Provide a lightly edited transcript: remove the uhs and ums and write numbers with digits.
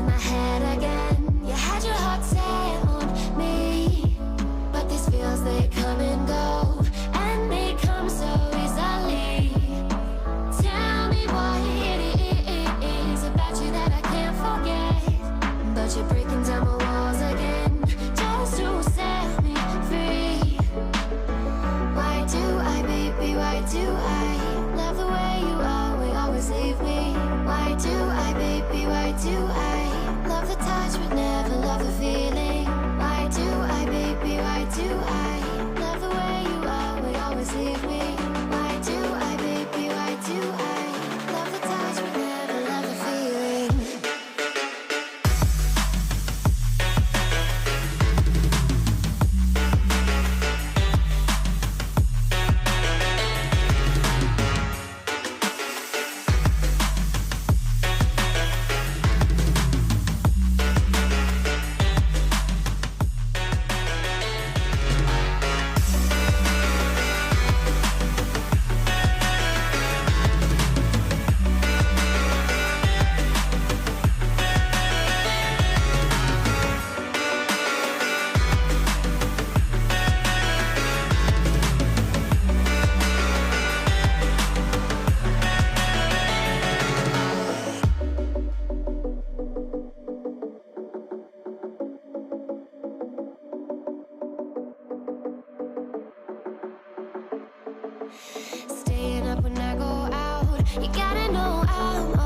my head again. You had your heart set on me, but these feels, they come and go, and they come so easily. Tell me what it is about you that I can't forget, but you're breaking down my walls again, just to set me free. Why do I, baby, why do I love the way you always leave me? Why do I, baby, why do I love the touch but never love the feeling? Why do I, baby, why do I love the way you always leave me? Why do I, baby, why do I love the touch but never love the feeling? Staying up when I go out, you gotta know I'm